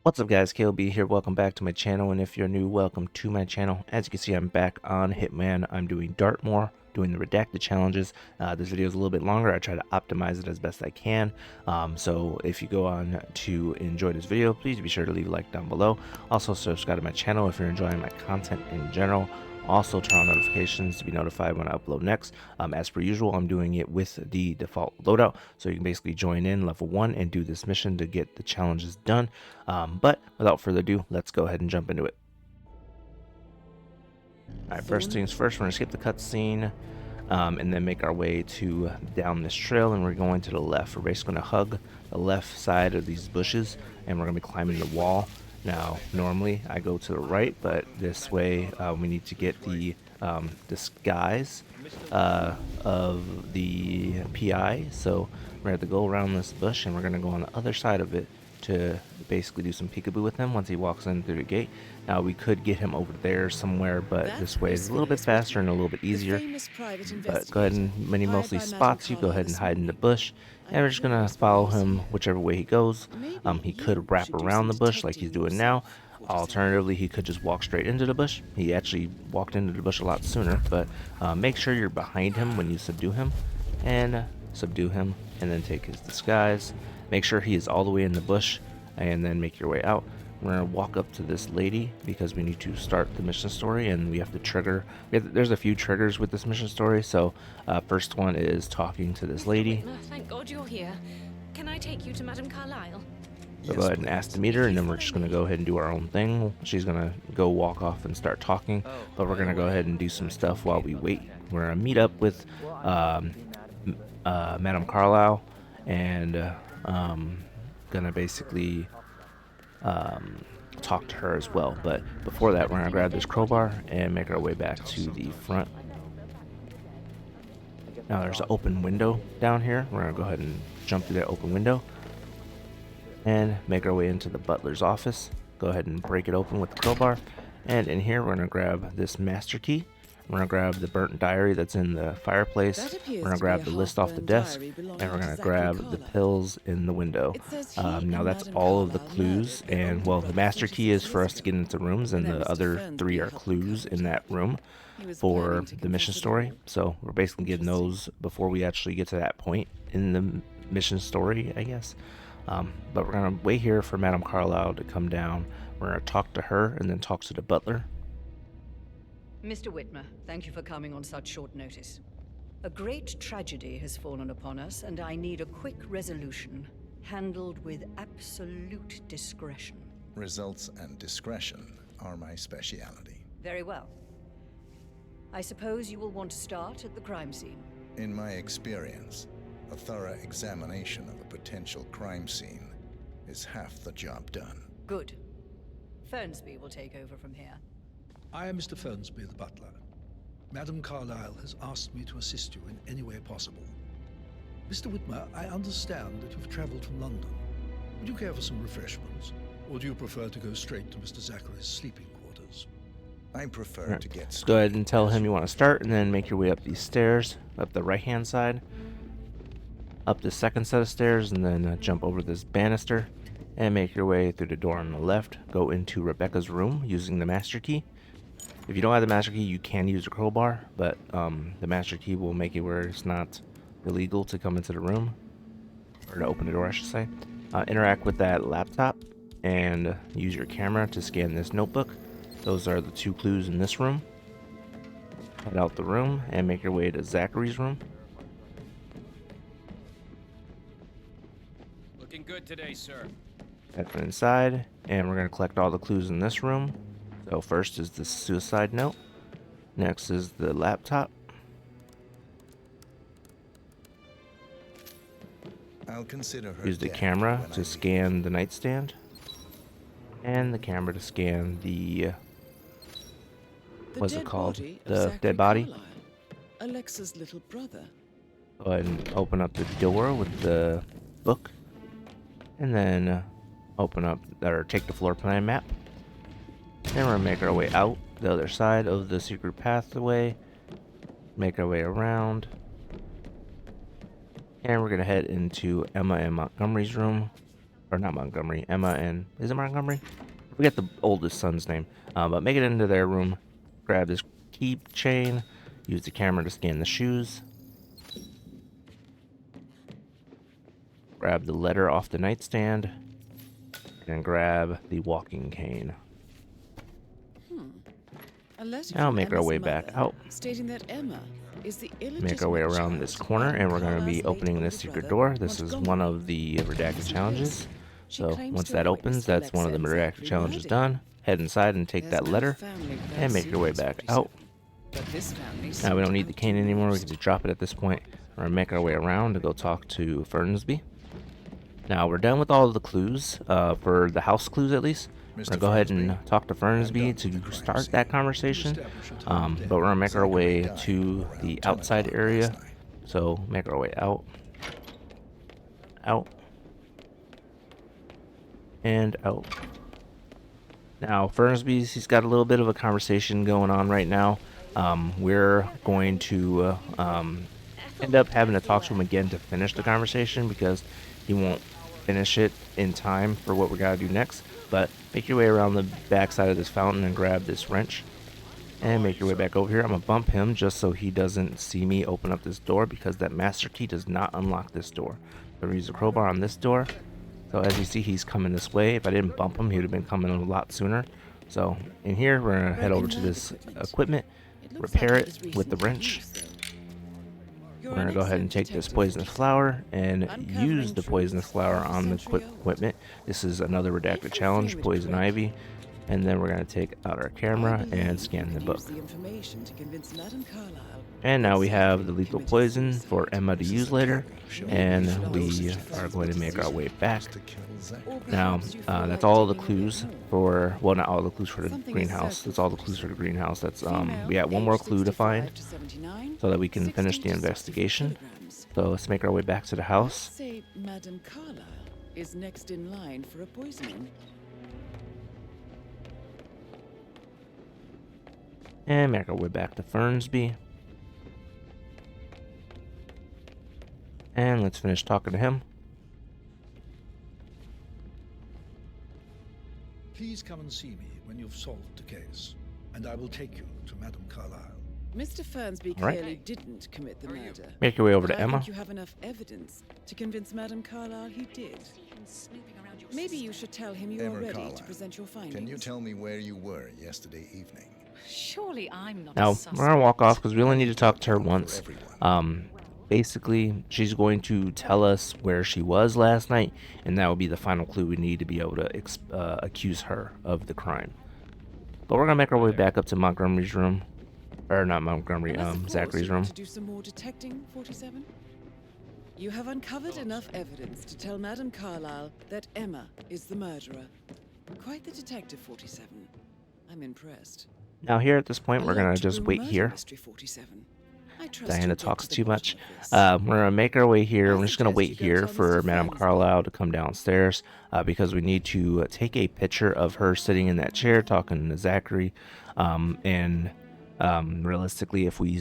What's up guys, KLB here, welcome back to my channel, and if you're new, welcome to my channel. As you can see, I'm back on Hitman. I'm doing Dartmoor, doing the Redacted challenges. This video is a little bit longer. I try to optimize it as best I can. So if you go on to enjoy this video, please be sure to leave a like down below. Also subscribe to my channel if you're enjoying my content in general. Also turn on notifications to be notified when I upload next. As per usual, I'm doing it with the default loadout, so you can basically join in level 1 and do this mission to get the challenges done. But without further ado, let's go ahead and jump into it. Alright, first things first, we're going to skip the cutscene and then make our way to down this trail, and we're going to the left. We're basically going to hug the left side of these bushes, and we're going to be climbing the wall. Now, normally I go to the right, but this way we need to get the disguise of the PI. So we're going to go around this bush, and we're going to go on the other side of it to basically do some peekaboo with him once he walks in through the gate. Now, we could get him over there somewhere, but this way is a little bit faster and a little bit easier. But go ahead, and when he mostly spots you, go ahead and hide in the bush. And we're just going to follow him whichever way he goes. He could wrap around the bush like he's doing now. Alternatively, he could just walk straight into the bush. He actually walked into the bush a lot sooner, but make sure you're behind him when you subdue him. And subdue him, and then take his disguise. Make sure he is all the way in the bush, and then make your way out. We're going to walk up to this lady because we need to start the mission story, and we have to trigger. There's a few triggers with this mission story. So first one is talking to this lady. Thank God you're here. Can I take you to Madame Carlyle? So go ahead and ask to meet her, and then we're just going to go ahead and do our own thing. She's going to go walk off and start talking, but we're going to go ahead and do some stuff while we wait. We're going to meet up with Madame Carlyle, and going to basically talk to her as well. But before that, we're going to grab this crowbar and make our way back to the front. Now there's an open window down here. We're going to go ahead and jump through that open window and make our way into the butler's office. Go ahead and break it open with the crowbar, and in here we're going to grab this master key. We're going to grab the burnt diary that's in the fireplace. We're going to grab the list off the desk, and we're going to grab the pills in the window. Now that's all of the clues, and well, the master key is for us to get into rooms, and the other 3 are clues in that room for the mission story. So we're basically getting those before we actually get to that point in the mission story, I guess. But we're going to wait here for Madame Carlyle to come down. We're going to talk to her and then talk to the butler. Mr. Whitmer, thank you for coming on such short notice. A great tragedy has fallen upon us, and I need a quick resolution, handled with absolute discretion. Results and discretion are my speciality. Very well. I suppose you will want to start at the crime scene. In my experience, a thorough examination of a potential crime scene is half the job done. Good. Fernsby will take over from here. I am Mr. Fernsby, the butler. Madame Carlyle has asked me to assist you in any way possible. Mr. Whitmer, I understand that you've traveled from London. Would you care for some refreshments? Or do you prefer to go straight to Mr. Zachary's sleeping quarters? I prefer to get started. Go ahead and tell him you want to start, and then make your way up these stairs, up the right-hand side, up the second set of stairs, and then jump over this banister, and make your way through the door on the left. Go into Rebecca's room using the master key. If you don't have the master key, you can use a crowbar, but the master key will make it where it's not illegal to come into the room, or to open the door, I should say. Interact with that laptop and use your camera to scan this notebook. Those are the 2 clues in this room. Head out the room and make your way to Zachary's room. Looking good today, sir. Head inside, and we're going to collect all the clues in this room. So first is the suicide note. Next is the laptop. I'll consider her Use the dead camera when I to leave. scan the nightstand. And the camera to scan the what's it called? The dead body. Alexa's little brother. Go ahead and open up the door with the book. And then open up or take the floor plan map. Then we're gonna make our way out the other side of the secret pathway. Make our way around. And we're gonna head into Emma and Montgomery's room. or not Montgomery, Emma and, is it Montgomery? I forget the oldest son's name. But make it into their room, grab this keychain, use the camera to scan the shoes, grab the letter off the nightstand, and grab the walking cane. A letter Now from make our Emma's way back mother out. stating that Emma is the Make our way illegitimate around this child corner, of and we're going to Carlisle's be opening late this older secret brother, door. This is one Montgomery. of the redacted challenges. She So claims once to that have opens, witnessed that's one of the Alexa redacted exactly challenges murdered. done. Head inside and take There's that no letter family and make your way vaccine back in out. 47, but this family Now we don't seemed need the cane anymore. We can just drop it at this point. We're gonna make our way around to go talk to Fernsby. Now we're done with all of the clues, for the house clues at least. We're gonna Mr. go ahead Fernsby, and talk to I'm Fernsby done with to the crime start scene. that conversation. But we're gonna make our way to the outside area. So make our way out, out, and out. Now Fernsby's, he's got a little bit of a conversation going on right now. We're going to end up having to talk to him again to finish the conversation because he won't finish it in time for what we gotta do next. But make your way around the back side of this fountain and grab this wrench and make your way back over here. I'm gonna bump him just so he doesn't see me open up this door because that master key does not unlock this door. So we use a crowbar on this door. So as you see, he's coming this way. If I didn't bump him, he would have been coming a lot sooner. So in here, we're gonna head over to this equipment, repair it with the wrench. We're gonna go ahead and take this poisonous flower and use the poisonous flower on the equipment. This is another redacted challenge, poison ivy. And then we're gonna take out our camera and scan the book. And now we have the lethal poison for Emma to use later, and we are going to make our way back. Now, that's all the clues for, well, not all the clues for the greenhouse. That's all the clues for the greenhouse. That's we got one more clue to find so that we can finish the investigation. So let's make our way back to the house. Say Madame Carlyle is next in line for a poisoning. And make our way back to Fernsby. And let's finish talking to him. Please come and see me when you've solved the case, and I will take you to Madame Carlyle. Mr. Fernsby All right. clearly didn't commit the murder. Make your way over But to I Emma. think you have enough evidence to convince Madame Carlyle he did. Maybe you should tell him you are Emma ready Carlyle, to present your findings. can you tell me where you were yesterday evening? Surely I'm not Now, a we're suspect. gonna walk off because we only need to talk to her For once. everyone. Basically, she's going to tell us where she was last night, and that will be the final clue we need to be able to accuse her of the crime. But we're gonna make our way back up to Montgomery's room, or not Montgomery, Am I supposed Zachary's room. to do some more detecting, 47? You have uncovered enough evidence to tell Madame Carlyle that Emma is the murderer. Quite the detective, 47. I'm impressed. Now here at this point, A we're gonna locked just room wait murder here. mystery, 47. I trust Diana you'll get talks to the too bottom much. of this. We're gonna make our way here. I We're just gonna suggest wait you go here tell for Mr. Madame Fernsby. Carlyle to come downstairs because we need to take a picture of her sitting in that chair talking to Zachary. Realistically, if we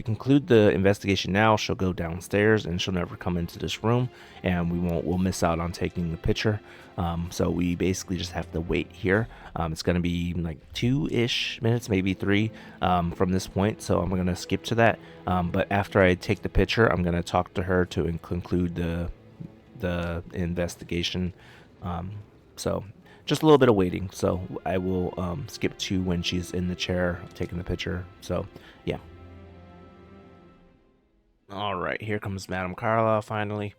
conclude the investigation now, she'll go downstairs and she'll never come into this room, and we'll miss out on taking the picture. So we basically just have to wait here. It's gonna be like 2-ish minutes, maybe 3, from this point. So I'm gonna skip to that. But after I take the picture, I'm gonna talk to her to conclude the investigation. So just a little bit of waiting. So I will skip to when she's in the chair taking the picture. So yeah. All right, here comes Madame Carla finally.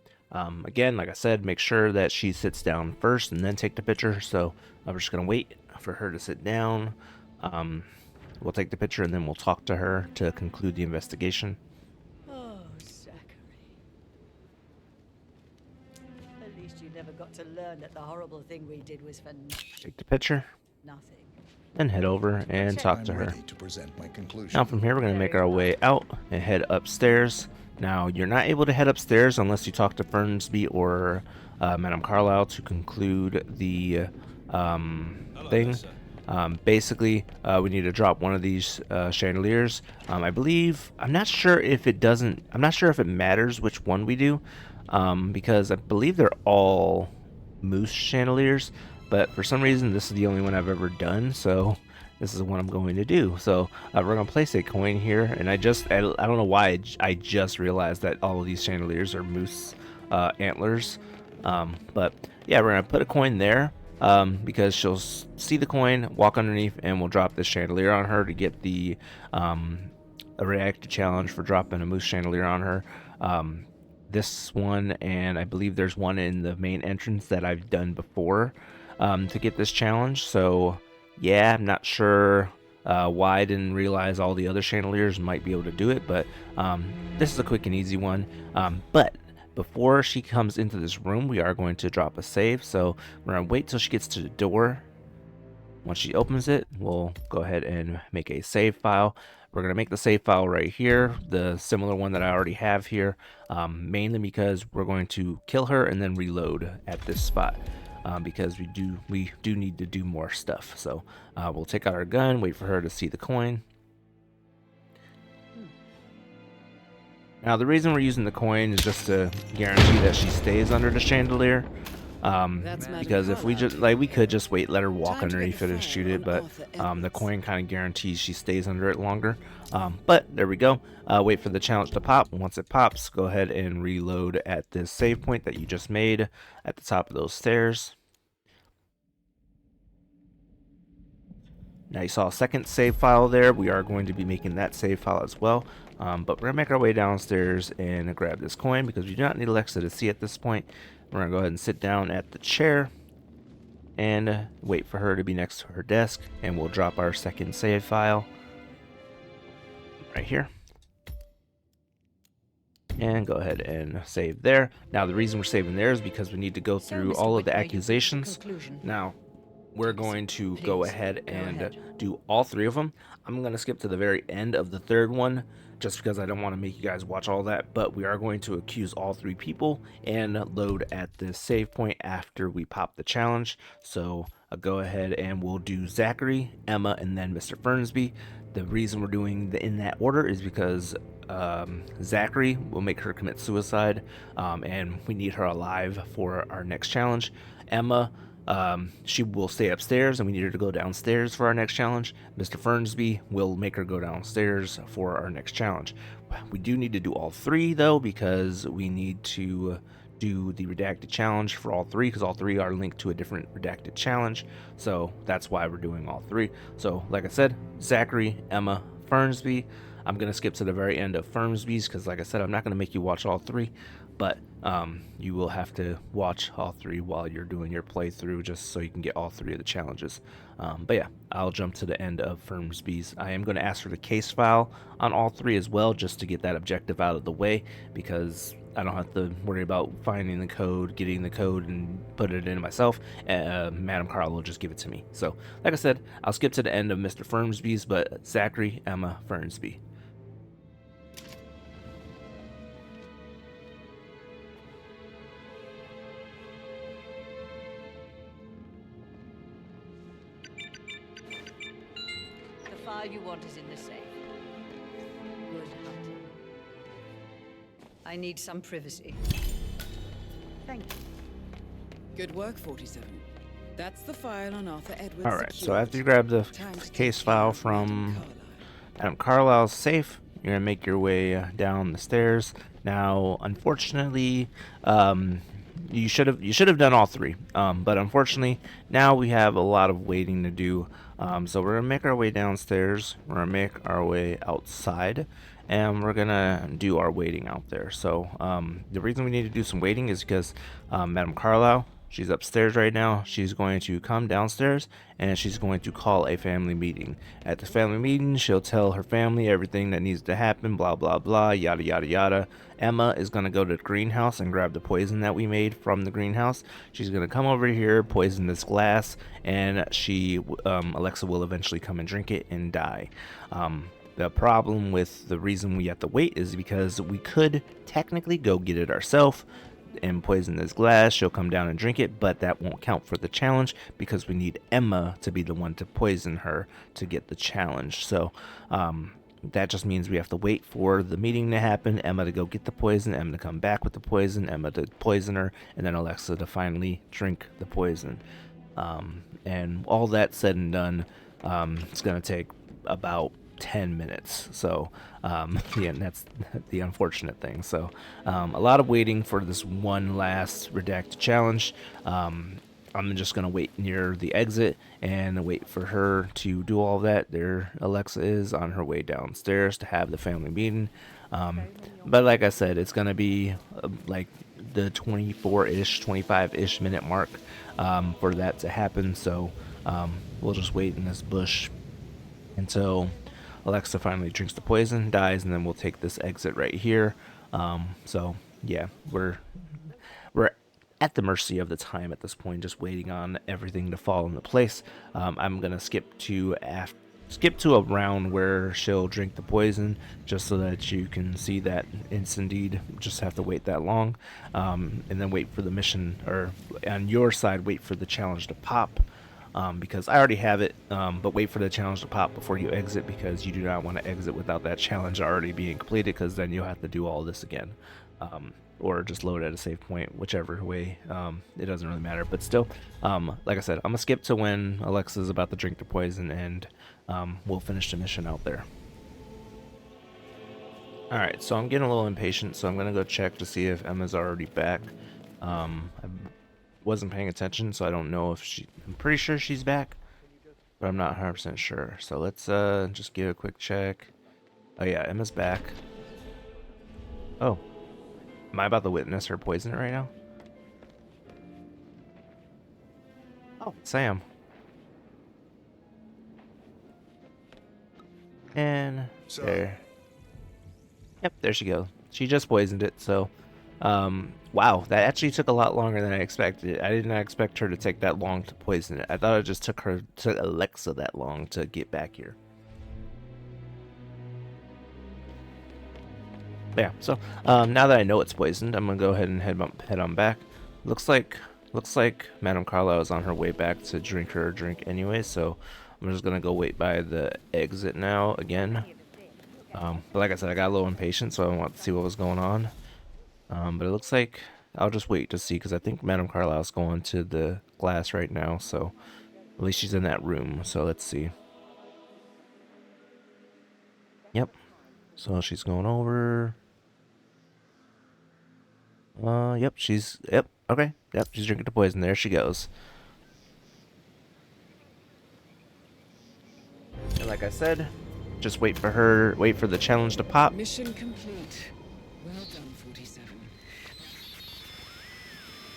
Again, like I said, make sure that she sits down first and then take the picture. So I'm just gonna wait for her to sit down. We'll take the picture and then we'll talk to her to conclude the investigation. Oh, Zachary. At least you never got to learn that the horrible thing we did was for Take the picture nothing. and head over and talk I'm to her. ready to present my conclusion. Now from here, we're going to make our way out and head upstairs. Now, you're not able to head upstairs unless you talk to Fernsby or Madame Carlyle to conclude the thing. Basically, we need to drop one of these chandeliers. I believe, I'm not sure if it matters which one we do, because I believe they're all mousse chandeliers, but for some reason this is the only one I've ever done, so this is what I'm going to do. So we're gonna place a coin here, and I don't know why I just realized that all of these chandeliers are mousse antlers, but yeah, we're gonna put a coin there because she'll see the coin, walk underneath, and we'll drop this chandelier on her to get the a redacted challenge for dropping a mousse chandelier on her. This one, and I believe there's one in the main entrance that I've done before to get this challenge. So yeah, I'm not sure why I didn't realize all the other chandeliers might be able to do it, but this is a quick and easy one. But before she comes into this room, we are going to drop a save. So we're going to wait till she gets to the door. Once she opens it, we'll go ahead and make a save file. We're going to make the save file right here, the similar one that I already have here, mainly because we're going to kill her and then reload at this spot. Because we do need to do more stuff. So we'll take out our gun, wait for her to see the coin. Now the reason we're using the coin is just to guarantee that she stays under the chandelier. Because if we just we could just wait, let her walk underneath it and shoot it, but the coin kind of guarantees she stays under it longer. But there we go. Wait for the challenge to pop. Once it pops, go ahead and reload at this save point that you just made at the top of those stairs. Now you saw a second save file there. We are going to be making that save file as well. But we're going to make our way downstairs and grab this coin because we do not need Alexa to see at this point. We're going to go ahead and sit down at the chair and wait for her to be next to her desk, and we'll drop our second save file right here. And go ahead and save there. Now the reason we're saving there is because we need to go through all of the accusations. Now we're going to go ahead and do all three of them. I'm going to skip to the very end of the third one just because I don't want to make you guys watch all that, but we are going to accuse all three people and load at the save point after we pop the challenge. So I'll go ahead and we'll do Zachary, Emma, and then Mr. Fernsby. The reason we're doing in that order is because Zachary will make her commit suicide, and we need her alive for our next challenge. Emma, she will stay upstairs and we need her to go downstairs for our next challenge. Mr. Fernsby will make her go downstairs for our next challenge. We do need to do all three though, because we need to do the redacted challenge for all three, because all three are linked to a different redacted challenge. So that's why we're doing all three. So like I said, Zachary, Emma, Fernsby. I'm going to skip to the very end of Fernsby's because like I said, I'm not going to make you watch all three, but you will have to watch all three while you're doing your playthrough just so you can get all three of the challenges. But yeah, I'll jump to the end of Fernsby's. I am going to ask for the case file on all three as well, just to get that objective out of the way, because I don't have to worry about finding the code, getting the code, and put it in myself. Madam Carl will just give it to me. So, like I said, I'll skip to the end of Mr. Fernsby's, but Zachary, Emma, Fernsby. The file you want is in the safe. Good hunting. I need some privacy. Thank you. Good work, 47. That's the file on Arthur Edwards. Alright, so after you grab the case file from Madam Carlisle's safe, you're going to make your way down the stairs. Now, unfortunately, you should have done all three, but unfortunately, now we have a lot of waiting to do. So we're going to make our way downstairs, we're going to make our way outside, and we're going to do our waiting out there. So the reason we need to do some waiting is because Madam Carlisle, she's upstairs right now. She's going to come downstairs and she's going to call a family meeting. At the family meeting, she'll tell her family everything that needs to happen, blah, blah, blah, yada, yada, yada. Emma is going to go to the greenhouse and grab the poison that we made from the greenhouse. She's going to come over here, poison this glass, and Alexa will eventually come and drink it and die. The problem with the reason we have to wait is because we could technically go get it ourselves and poison this glass. She'll come down and drink it, but that won't count for the challenge because we need Emma to be the one to poison her to get the challenge. So that just means we have to wait for the meeting to happen, Emma to go get the poison, Emma to come back with the poison, Emma to poison her, and then Alexa to finally drink the poison. And all that said and done, it's going to take about 10 minutes. So, yeah, and that's the unfortunate thing. So, a lot of waiting for this one last redacted challenge. I'm just going to wait near the exit and wait for her to do all that. There Alexa is on her way downstairs to have the family meeting. But like I said, it's going to be like the 24-ish, 25-ish minute mark for that to happen. So we'll just wait in this bush until Alexa finally drinks the poison, dies, and then we'll take this exit right here. So yeah, we're at the mercy of the time at this point, just waiting on everything to fall into place. I'm gonna skip to a round where she'll drink the poison, just so that you can see that it's indeed just have to wait that long, and then wait for the mission, or on your side, wait for the challenge to pop. Because I already have it, but wait for the challenge to pop before you exit, because you do not want to exit without that challenge already being completed, because then you'll have to do all this again. Or just load at a save point, whichever way. It doesn't really matter, but still, like I said, I'm gonna skip to when Alexa's about to drink the poison, and we'll finish the mission out there. Alright, so I'm getting a little impatient, so I'm gonna go check to see if Emma's already back. I wasn't paying attention, so I don't know if I'm pretty sure she's back, but I'm not 100% sure. So let's just give a quick check. Oh yeah, Emma's back. Oh. Am I about to witness her poison it right now? Oh, Sam. And there. Yep, there she goes. She just poisoned it, so wow, that actually took a lot longer than I expected. I did not expect her to take that long to poison it. I thought it just took Alexa that long to get back here. Yeah, so now that I know it's poisoned, I'm gonna go ahead and head on back. Looks like Madame Carlisle is on her way back to drink her drink anyway, so I'm just gonna go wait by the exit now again. But like I said, I got a little impatient, so I want to see what was going on. But it looks like I'll just wait to see, because I think Madame Carlisle's going to the glass right now, so at least she's in that room. So let's see. Yep. So she's going over. Yep, okay. Yep, she's drinking the poison. There she goes. And like I said, just wait for the challenge to pop. Mission complete. Well done, 47.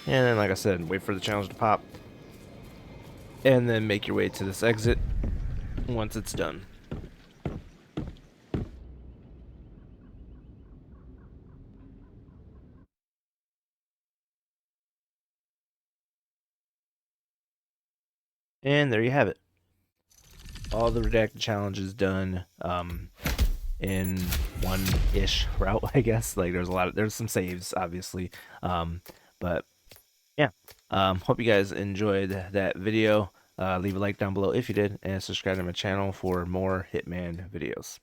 And then, like I said, wait for the challenge to pop. And then make your way to this exit once it's done. And there you have it. All the redacted challenges done in one-ish route, I guess. Like there's some saves, obviously. But yeah. Hope you guys enjoyed that video. Leave a like down below if you did, and subscribe to my channel for more Hitman videos.